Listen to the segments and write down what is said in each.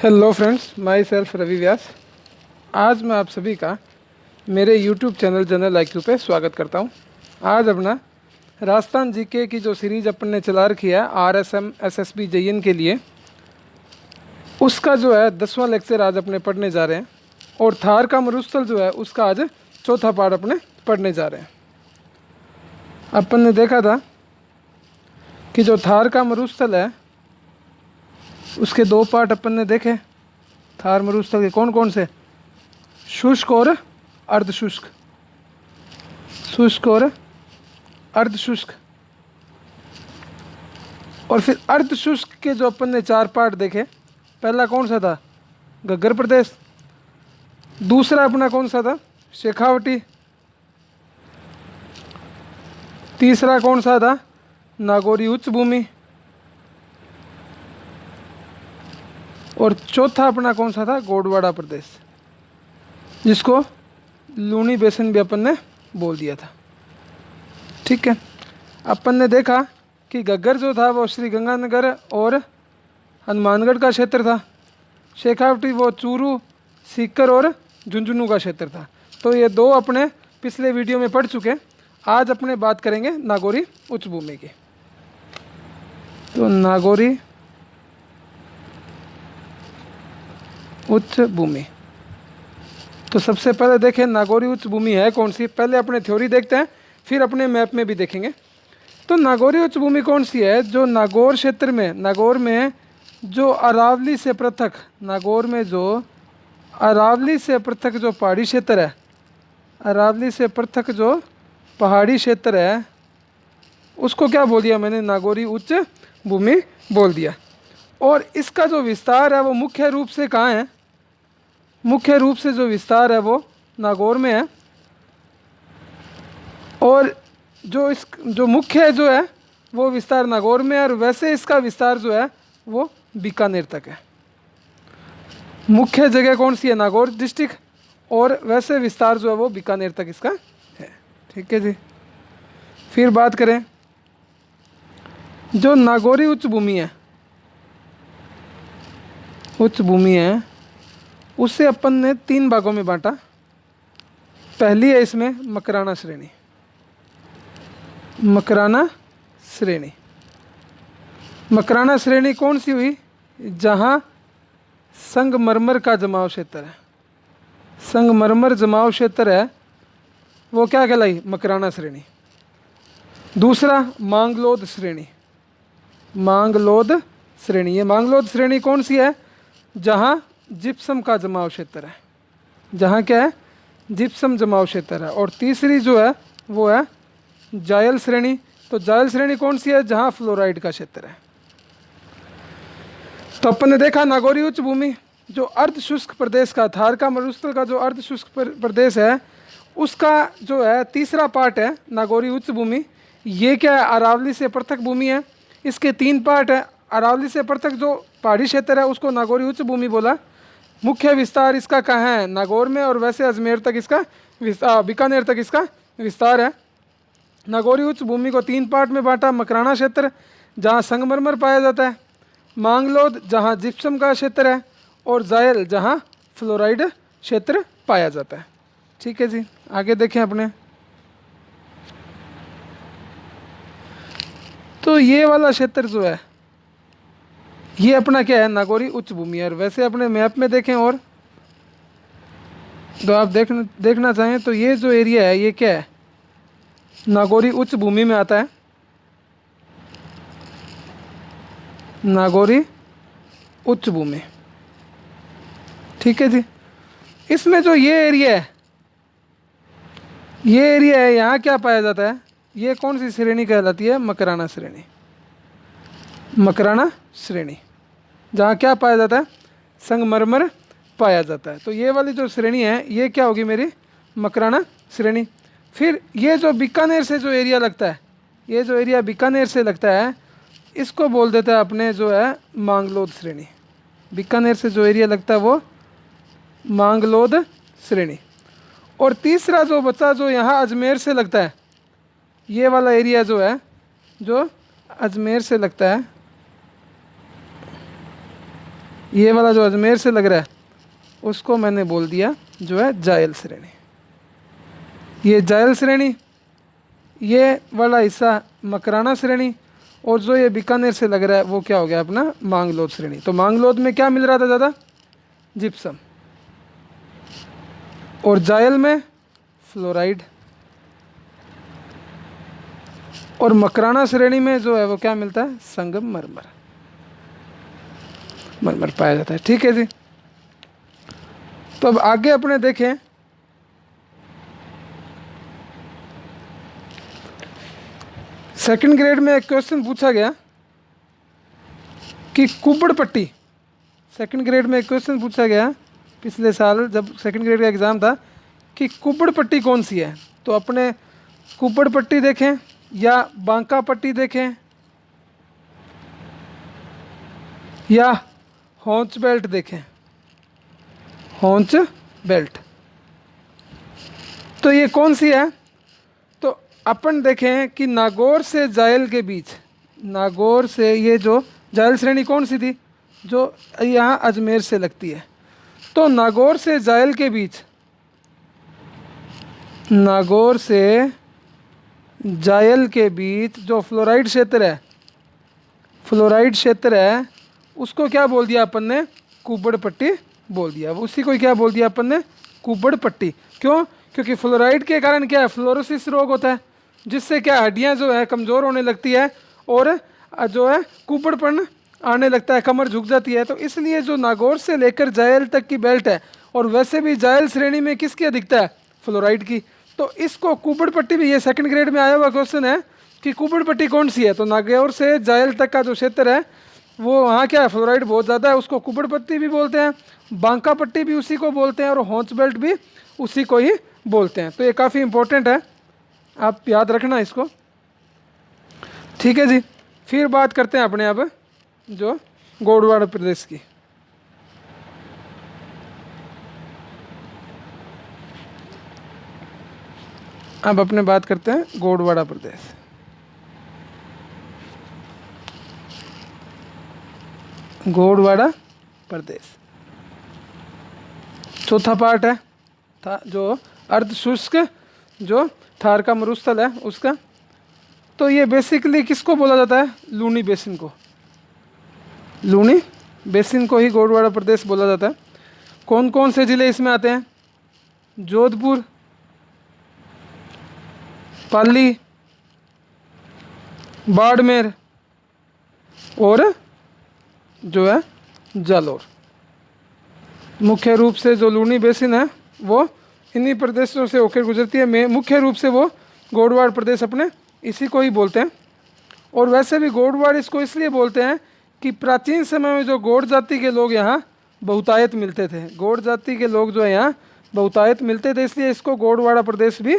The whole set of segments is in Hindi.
Hello friends, my self Ravi Vyas. आज मैं आप सभी का मेरे यूट्यूब चैनल जनरल IQ पे स्वागत करता हूं। आज अपना राजस्थान जीके की जो सीरीज अपन ने चला रखी है RSM SSB JN के लिए, उसका जो है 10वां लेक्चर आज अपने पढ़ने जा रहे हैं। और थार का मरुस्थल जो है उसका आज चौथा पार्ट अपने पढ़ने जा रहे हैं। अपन ने देखा था कि जो थार का मरुस्थल है उसके दो पार्ट अपन ने देखे। थार मरुस्थल के कौन कौन से? शुष्क और अर्धशुष्क। शुष्क और अर्धशुष्क। और फिर अर्धशुष्क के जो अपन ने 4 पार्ट देखे, पहला कौन सा था? घग्गर प्रदेश। दूसरा अपना कौन सा था? शेखावटी। तीसरा कौन सा था? नागौरी उच्च भूमि। और चौथा अपना कौन सा था? गोंडवाना प्रदेश, जिसको लूनी बेसिन भी अपन ने बोल दिया था। ठीक है, अपन ने देखा कि घग्गर जो था वो श्री गंगानगर और हनुमानगढ़ का क्षेत्र था। शेखावटी वो चूरू, सीकर और झुंझुनू का क्षेत्र था। तो ये दो अपने पिछले वीडियो में पढ़ चुके। आज अपने बात करेंगे नागौरी उच्च भूमि की। तो नागौरी उच्च भूमि, तो सबसे पहले देखें नागौरी उच्च भूमि है कौन सी। पहले अपने थ्योरी देखते हैं, फिर अपने मैप में भी देखेंगे। तो नागौरी उच्च भूमि कौन सी है? जो नागौर क्षेत्र में, नागौर में जो अरावली से पृथक, नागौर में जो अरावली से पृथक जो पहाड़ी क्षेत्र है, अरावली से पृथक जो पहाड़ी क्षेत्र है, उसको क्या बोल दिया मैंने? नागौरी उच्च भूमि बोल दिया। और इसका जो विस्तार है वो मुख्य रूप से कहाँ है? मुख्य रूप से जो विस्तार है वो नागौर में है। और जो मुख्य जो है वो विस्तार नागौर में है, और वैसे इसका विस्तार जो है वो बीकानेर तक है। मुख्य जगह कौन सी है? नागौर डिस्ट्रिक्ट, और वैसे विस्तार जो है वो बीकानेर तक इसका है। ठीक है जी। फिर बात करें जो नागौरी उच्च भूमि है, उच्च भूमि है, उससे अपन ने 3 भागों में बांटा। पहली है इसमें मकराना श्रेणी। मकराना श्रेणी, मकराना श्रेणी कौन सी हुई? जहाँ संगमरमर का जमाव क्षेत्र है, संगमरमर जमाव क्षेत्र है, वो क्या कहलाई? मकराना श्रेणी। दूसरा मांगलोद श्रेणी, मांगलोद श्रेणी। ये मांगलोद श्रेणी कौन सी है? जहाँ जिप्सम का जमाव क्षेत्र है, जहाँ क्या है? जिप्सम जमाव क्षेत्र है। और तीसरी जो है वो है जायल श्रेणी। तो जायल श्रेणी कौन सी है? जहाँ फ्लोराइड का क्षेत्र है। तो अपन ने देखा नागौरी उच्च भूमि जो अर्धशुष्क प्रदेश का, थार का मरुस्थल का जो अर्धशुष्क प्रदेश है, उसका जो है तीसरा पार्ट है नागौरी उच्च भूमि। ये क्या है? अरावली से पृथक भूमि है। इसके 3 पार्ट है। अरावली से पृथक जो पहाड़ी क्षेत्र है उसको नागौरी उच्च भूमि बोला। मुख्य विस्तार इसका कहाँ है? नागौर में, और वैसे अजमेर तक इसका विस्तार, बीकानेर तक इसका विस्तार है। नागौरी उच्च भूमि को 3 पार्ट में बांटा। मकराना क्षेत्र जहाँ संगमरमर पाया जाता है, मांगलोद जहाँ जिप्सम का क्षेत्र है, और जायल जहाँ फ्लोराइड क्षेत्र पाया जाता है। ठीक है जी, आगे देखें अपने। तो ये वाला क्षेत्र जो है ये अपना क्या है? नागौरी उच्च भूमि है। और वैसे अपने मैप में देखें और तो आप देखना चाहें तो ये जो एरिया है ये क्या है? नागौरी उच्च भूमि में आता है। नागौरी उच्च भूमि, ठीक है जी। इसमें जो ये एरिया है, ये एरिया है, यहाँ क्या पाया जाता है? ये कौन सी श्रेणी कहलाती है? मकराना श्रेणी। मकराना श्रेणी, जहाँ क्या पाया जाता है? संगमरमर पाया जाता है। तो ये वाली जो श्रेणी है ये क्या होगी मेरी? मकराना श्रेणी। फिर ये जो बीकानेर से जो एरिया लगता है, ये जो एरिया बीकानेर से लगता है, इसको बोल देता है अपने जो है मांगलोद श्रेणी। बीकानेर से जो एरिया लगता है वो मांगलोद श्रेणी। और तीसरा जो बचा जो यहाँ अजमेर से लगता है, ये वाला एरिया जो है जो अजमेर से लगता है, ये वाला जो अजमेर से लग रहा है उसको मैंने बोल दिया जो है जायल श्रेणी। ये जायल श्रेणी, ये वाला हिस्सा मकराना श्रेणी, और जो ये बीकानेर से लग रहा है वो क्या हो गया अपना मांगलोद श्रेणी। तो मांगलोद में क्या मिल रहा था ज़्यादा, जिप्सम, और जायल में फ्लोराइड, और मकराना श्रेणी में जो है वो क्या मिलता है, संगम मरमर, मरमर पाया जाता है। ठीक है जी। तो अब आगे अपने देखें, सेकंड ग्रेड में एक क्वेश्चन पूछा गया कि कुबड़ पट्टी, सेकंड ग्रेड में एक क्वेश्चन पूछा गया पिछले साल जब सेकंड ग्रेड का एग्ज़ाम था कि कुबड़ पट्टी कौन सी है। तो अपने कुबड़ पट्टी देखें या बांका पट्टी देखें या हॉन्च बेल्ट देखें, हॉन्च बेल्ट, तो ये कौन सी है। तो अपन देखें कि नागौर से जायल के बीच, नागौर से ये जो जायल श्रेणी कौन सी थी, जो यहाँ अजमेर से लगती है। तो नागौर से जायल के बीच, नागौर से जायल के बीच जो फ्लोराइड क्षेत्र है, फ्लोराइड क्षेत्र है, उसको क्या बोल दिया अपन ने, कुबड़ पट्टी बोल दिया। उसी को क्या बोल दिया अपन ने, कुबड़ पट्टी। क्यों, क्योंकि फ्लोराइड के कारण क्या है, फ्लोरोसिस रोग होता है, जिससे क्या हड्डियां जो है कमज़ोर होने लगती है और जो है कुबड़पन आने लगता है, कमर झुक जाती है। तो इसलिए जो नागौर से लेकर जायल तक की बेल्ट है, और वैसे भी जायल श्रेणी में किसकी अधिकता है, फ्लोराइड की। तो इसको कुबड़ पट्टी भी, ये सेकंड ग्रेड में आया हुआ क्वेश्चन है कि कुबड़ पट्टी कौन सी है। तो नागौर से जायल तक का जो क्षेत्र है वो वहाँ क्या है, फ्लोराइड बहुत ज़्यादा है, उसको कुबड़ पट्टी भी बोलते हैं, बांका पट्टी भी उसी को बोलते हैं, और हॉन्च बेल्ट भी उसी को ही बोलते हैं। तो ये काफ़ी इंपॉर्टेंट है, आप याद रखना इसको। ठीक है जी। फिर बात करते हैं अपने अब जो गोंडवाना प्रदेश की। अब अपने बात करते हैं गोंडवाना प्रदेश। गोंडवाना प्रदेश चौथा पार्ट है था, जो अर्ध शुष्क जो थार का मरुस्थल है उसका। तो ये बेसिकली किसको बोला जाता है, लूनी बेसिन को, लूनी बेसिन को ही गोंडवाना प्रदेश बोला जाता है। कौन कौन से ज़िले इसमें आते हैं, जोधपुर, पाली, बाड़मेर और जो है जालोर। मुख्य रूप से जो लूनी बेसिन है वो इन्हीं प्रदेशों से होकर गुजरती है। मुख्य रूप से वो गोंडवाना प्रदेश अपने इसी को ही बोलते हैं। और वैसे भी गोंडवाड़ इसको इसलिए बोलते हैं कि प्राचीन समय में जो गौड़ जाति के लोग यहाँ बहुतायत मिलते थे, गौड़ जाति के लोग जो है यहाँ बहुतायत मिलते थे, इसलिए इसको गोंडवाना प्रदेश भी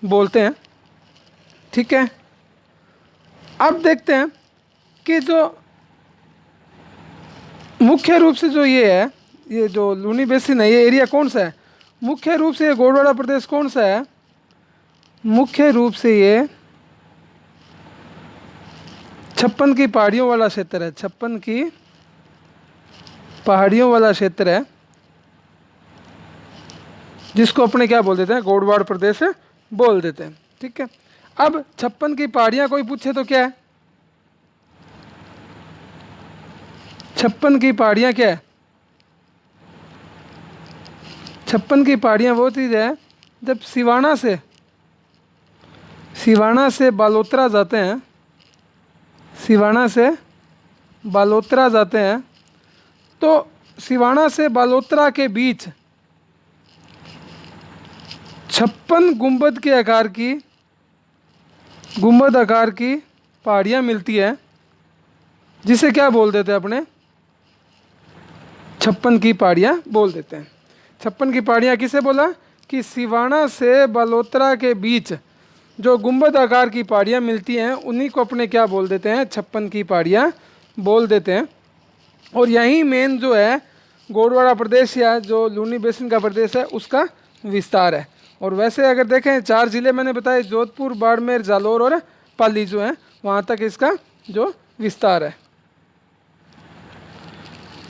बोलते हैं। ठीक है। अब देखते हैं कि जो मुख्य रूप से जो ये है, ये जो लूनी बेसिन है, ये एरिया कौन सा है, मुख्य रूप से ये गोंडवाना प्रदेश कौन सा है, मुख्य रूप से ये 56 की पहाड़ियों वाला क्षेत्र है, 56 की पहाड़ियों वाला क्षेत्र है, जिसको अपने क्या बोल देते हैं, गोंडवाना प्रदेश बोल देते हैं। ठीक है। अब 56 की पहाड़ियाँ कोई पूछे तो क्या है, 56 की पहाड़ियाँ क्या है, 56 की पहाड़ियाँ वो चीज़ है जब सिवाना से बालोतरा जाते हैं, सिवाना से बालोतरा जाते हैं, तो सिवाना से बालोतरा के बीच 56 गुंबद आकार की पहाड़ियाँ मिलती है, जिसे क्या बोल देते हैं अपने, 56 की पहाड़ियाँ बोल देते हैं। 56 की पहाड़ियाँ किसे बोला कि सिवाना से बालोतरा के बीच जो गुंबद आकार की पहाड़ियाँ मिलती हैं उन्हीं को अपने क्या बोल देते हैं, 56 की पहाड़ियाँ बोल देते हैं। और यही मेन जो है गोंडवाना प्रदेश या जो लूनी बेसिन का प्रदेश है उसका विस्तार है। और वैसे अगर देखें 4 ज़िले मैंने बताए, जोधपुर, बाड़मेर, जालोर और पाली जो हैं, वहाँ तक इसका जो विस्तार है।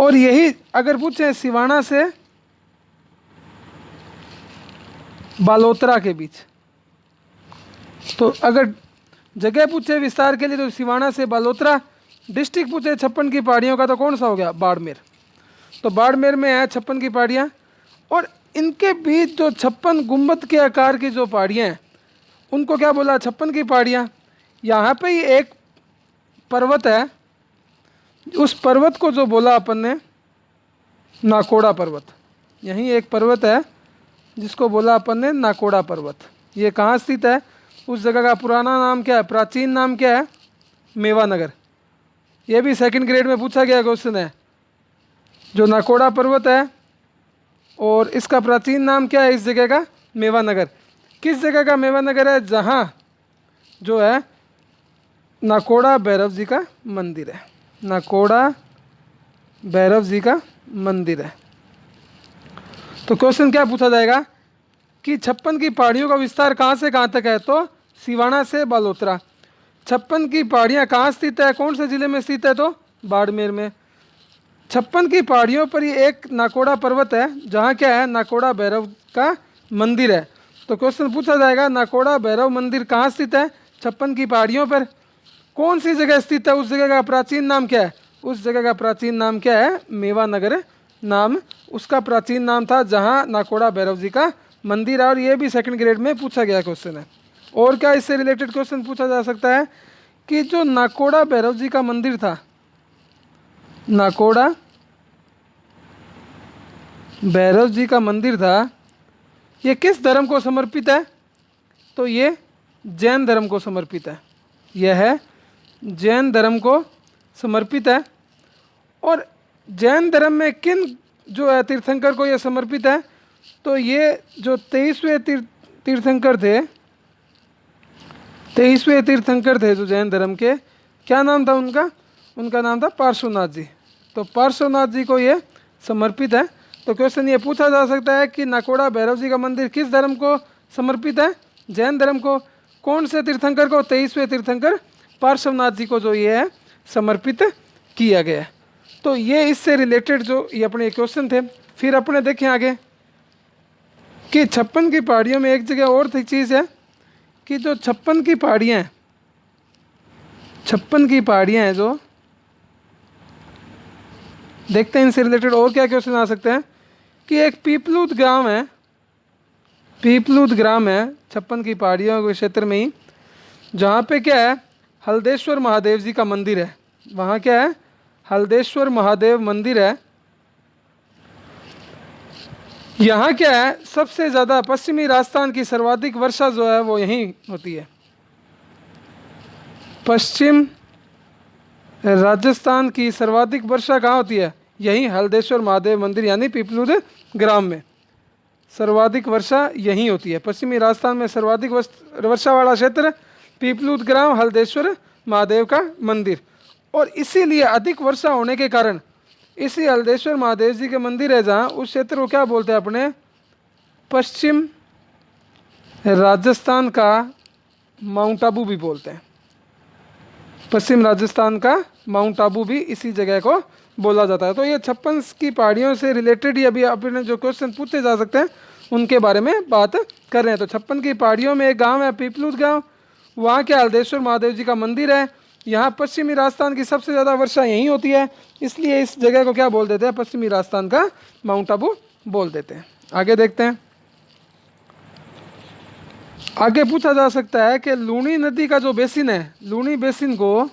और यही अगर पूछे सिवाना से बालोतरा के बीच, तो अगर जगह पूछे विस्तार के लिए तो सिवाना से बालोतरा, डिस्ट्रिक्ट पूछे 56 की पहाड़ियों का तो कौन सा हो गया, बाड़मेर। तो बाड़मेर में है 56 की पहाड़ियाँ, और इनके बीच जो 56 गुंबद के आकार की जो पहाड़ियाँ हैं उनको क्या बोला, 56 की पहाड़ियाँ। यहाँ पे ही एक पर्वत है, उस पर्वत को जो बोला अपन ने नाकोड़ा पर्वत। यहीं एक पर्वत है जिसको बोला अपन ने नाकोड़ा पर्वत। ये कहाँ स्थित है, उस जगह का पुराना नाम क्या है, प्राचीन नाम क्या है, मेवानगर। ये भी सेकंड ग्रेड में पूछा गया क्वेश्चन है। जो नाकोड़ा पर्वत है और इसका प्राचीन नाम क्या है इस जगह का, मेवानगर। किस जगह का मेवानगर है, जहाँ जो है नाकोड़ा भैरव जी का मंदिर है, नाकोड़ा भैरव जी का मंदिर है। तो क्वेश्चन क्या पूछा जाएगा कि 56 की पहाड़ियों का विस्तार कहाँ से कहाँ तक है, तो सिवाना से बालोतरा। 56 की पहाड़ियाँ कहाँ स्थित है, कौन से ज़िले में स्थित है, तो बाड़मेर में। 56 की पहाड़ियों पर ही एक नाकोड़ा पर्वत है जहाँ क्या है, नाकोड़ा भैरव का मंदिर है। तो क्वेश्चन पूछा जाएगा नाकोड़ा भैरव मंदिर कहाँ स्थित है, 56 की पहाड़ियों पर। कौन सी जगह स्थित है, उस जगह का प्राचीन नाम क्या है, उस जगह का प्राचीन नाम क्या है, मेवानगर नाम उसका प्राचीन नाम था, जहाँ नाकोड़ा भैरव जी का मंदिर है। और ये भी सेकंड ग्रेड में पूछा गया क्वेश्चन है। और क्या इससे रिलेटेड क्वेश्चन पूछा जा सकता है कि जो नाकोड़ा भैरव जी का मंदिर था, नाकोड़ा भैरव जी का मंदिर था, ये किस धर्म को समर्पित है, तो ये जैन धर्म को समर्पित है। यह है जैन धर्म को समर्पित है। और जैन धर्म में किन जो है तीर्थंकर को यह समर्पित है, तो ये जो 23वें तीर्थंकर थे, 23वें तीर्थंकर थे जो जैन धर्म के, क्या नाम था उनका, उनका नाम था पार्श्वनाथ जी। तो पार्श्वनाथ जी को ये समर्पित है। तो क्वेश्चन ये पूछा जा सकता है कि नाकोड़ा भैरव जी का मंदिर किस धर्म को समर्पित है, जैन धर्म को। कौन से तीर्थंकर को, 23वें तीर्थंकर पार्श्वनाथ जी को जो ये है समर्पित किया गया है। तो ये इससे रिलेटेड जो ये अपने क्वेश्चन थे। फिर अपने देखें आगे कि 56 की पहाड़ियों में एक जगह और चीज़ है कि जो 56 की पहाड़ियाँ हैं, 56 की पहाड़ियाँ हैं जो, देखते हैं इनसे रिलेटेड और क्या क्वेश्चन आ सकते हैं कि एक पीपलूद ग्राम है, पीपलूद ग्राम है 56 की पहाड़ियों के क्षेत्र में ही, जहाँ पे क्या है, हल्देश्वर महादेव जी का मंदिर है। वहाँ क्या है, हल्देश्वर महादेव मंदिर है। यहाँ क्या है, सबसे ज़्यादा पश्चिमी राजस्थान की सर्वाधिक वर्षा जो है वो यहीं होती है। पश्चिम राजस्थान की सर्वाधिक वर्षा कहाँ होती है, यहीं हल्देश्वर महादेव मंदिर यानी पीपलूद ग्राम में सर्वाधिक वर्षा यहीं होती है। पश्चिमी राजस्थान में सर्वाधिक वर्षा वाला क्षेत्र पीपलूद ग्राम, हल्देश्वर महादेव का मंदिर। और इसीलिए अधिक वर्षा होने के कारण इसी हल्देश्वर महादेव जी के मंदिर है जहाँ, उस क्षेत्र को क्या बोलते हैं अपने, पश्चिम राजस्थान का माउंट आबू भी बोलते हैं। पश्चिम राजस्थान का माउंट आबू भी इसी जगह को बोला जाता है। तो ये 56 की पहाड़ियों से रिलेटेड ही अभी अपने जो क्वेश्चन पूछे जा सकते हैं उनके बारे में बात कर रहे हैं। तो 56 की पहाड़ियों में एक गांव है पीपलूद गांव, वहाँ के हल्देश्वर महादेव जी का मंदिर है। यहाँ पश्चिमी राजस्थान की सबसे ज़्यादा वर्षा यहीं होती है, इसलिए इस जगह को क्या बोल देते हैं, पश्चिमी राजस्थान का माउंट आबू बोल देते हैं। आगे देखते हैं। आगे पूछा जा सकता है कि लूनी नदी का जो बेसिन है, लूनी बेसिन को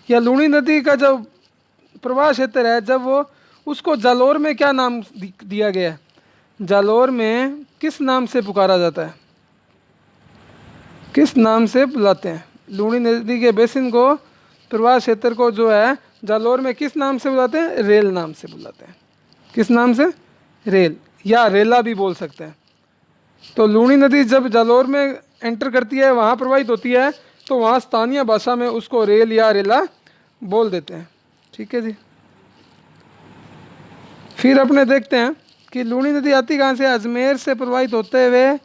या लूनी नदी का जो प्रवाह क्षेत्र है, जब वो उसको जालोर में क्या नाम दिया गया है, जालोर में किस नाम से पुकारा जाता है, किस नाम से बुलाते हैं। लूनी नदी के बेसिन को, प्रवाह क्षेत्र को जो है जालोर में किस नाम से बुलाते हैं, रेल नाम से बुलाते हैं। किस नाम से, रेल या रेला भी बोल सकते हैं। तो लूनी नदी जब जालोर में एंटर करती है, वहाँ प्रवाहित होती है, तो वहाँ स्थानीय भाषा में उसको रेल या रेला बोल देते हैं। ठीक है जी। फिर अपने देखते हैं कि लूनी नदी आती कहाँ से, अजमेर से प्रवाहित होते हुए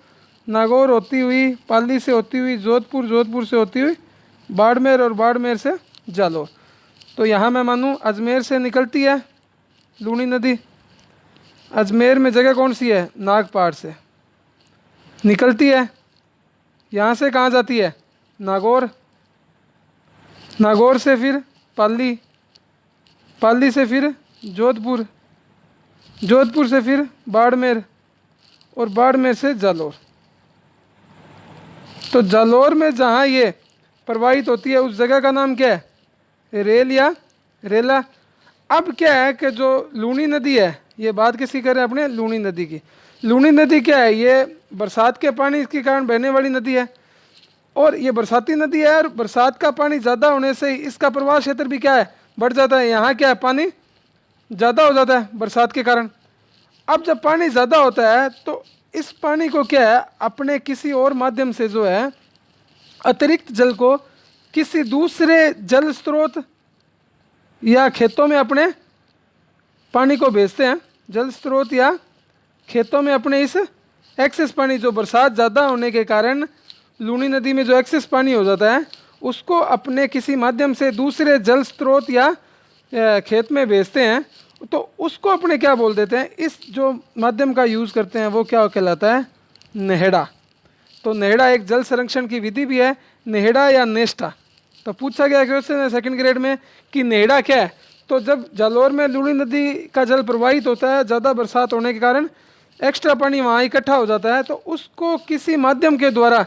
नागौर होती हुई, पाली से होती हुई जोधपुर, जोधपुर से होती हुई बाड़मेर और बाड़मेर से जालोर। तो यहाँ मैं मानूँ अजमेर से निकलती है लूनी नदी। अजमेर में जगह कौन सी है? नागपाड़ से निकलती है। यहाँ से कहाँ जाती है? नागौर। नागौर से फिर पाली, पाली से फिर जोधपुर, जोधपुर से फिर बाड़मेर, और बाड़मेर से जालौर। तो जालौर में जहाँ ये प्रवाहित होती है उस जगह का नाम क्या है? रेल या रेला। अब क्या है कि जो लूनी नदी है, ये बात किसकी कर रहे हैं? अपने लूनी नदी की। लूनी नदी क्या है? ये बरसात के पानी के कारण बहने वाली नदी है, और ये बरसाती नदी है, और बरसात का पानी ज़्यादा होने से इसका प्रवाह क्षेत्र भी क्या है? बढ़ जाता है। यहाँ क्या है? पानी ज़्यादा हो जाता है बरसात के कारण। अब जब पानी ज़्यादा होता है तो इस पानी को क्या है? अपने किसी और माध्यम से जो है अतिरिक्त जल को किसी दूसरे जल स्रोत या खेतों में अपने पानी को भेजते हैं। जल स्रोत या खेतों में अपने इस एक्सेस पानी, जो बरसात ज़्यादा होने के कारण लूनी नदी में जो एक्सेस पानी हो जाता है, उसको अपने किसी माध्यम से दूसरे जल स्रोत या खेत में भेजते हैं। तो उसको अपने क्या बोल देते हैं? इस जो माध्यम का यूज़ करते हैं वो क्या कहलाता है? नेहड़ा। तो नेहड़ा एक जल संरक्षण की विधि भी है, नेहड़ा या नेस्टा। तो पूछा गया क्वेश्चन है सेकंड ग्रेड में कि नेहड़ा क्या है। तो जब जालौर में लूनी नदी का जल प्रवाहित होता है, ज़्यादा बरसात होने के कारण एक्स्ट्रा पानी वहाँ इकट्ठा हो जाता है, तो उसको किसी माध्यम के द्वारा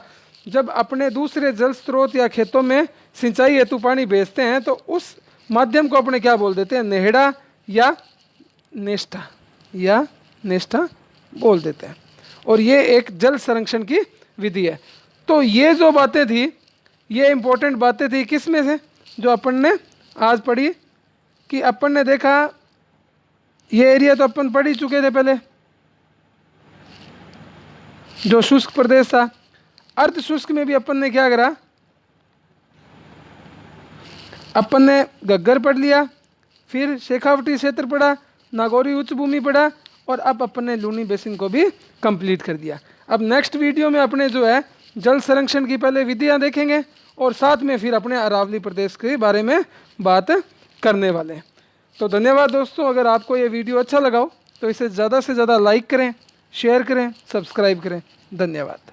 जब अपने दूसरे जल स्रोत या खेतों में सिंचाई हेतु पानी भेजते हैं, तो उस माध्यम को अपने क्या बोल देते हैं? नेहड़ा या नेस्टा, या नेस्टा बोल देते हैं। और ये एक जल संरक्षण की विधि है। तो ये जो बातें थी, ये इम्पोर्टेंट बातें थी किस में से? जो अपन ने आज पढ़ी, कि अपन ने देखा ये एरिया तो अपन पढ़ ही चुके थे पहले, जो शुष्क प्रदेश था। अर्ध शुष्क में भी अपन ने क्या करा? अपन ने घग्गर पढ़ लिया, फिर शेखावटी क्षेत्र पढ़ा, नागौरी उच्च भूमि पढ़ा, और अब अपन ने लूनी बेसिन को भी कंप्लीट कर दिया। अब नेक्स्ट वीडियो में अपने जो है जल संरक्षण की पहले विधियां देखेंगे, और साथ में फिर अपने अरावली प्रदेश के बारे में बात करने वाले हैं। तो धन्यवाद दोस्तों। अगर आपको ये वीडियो अच्छा लगा हो तो इसे ज़्यादा से ज़्यादा लाइक करें, शेयर करें, सब्सक्राइब करें। धन्यवाद।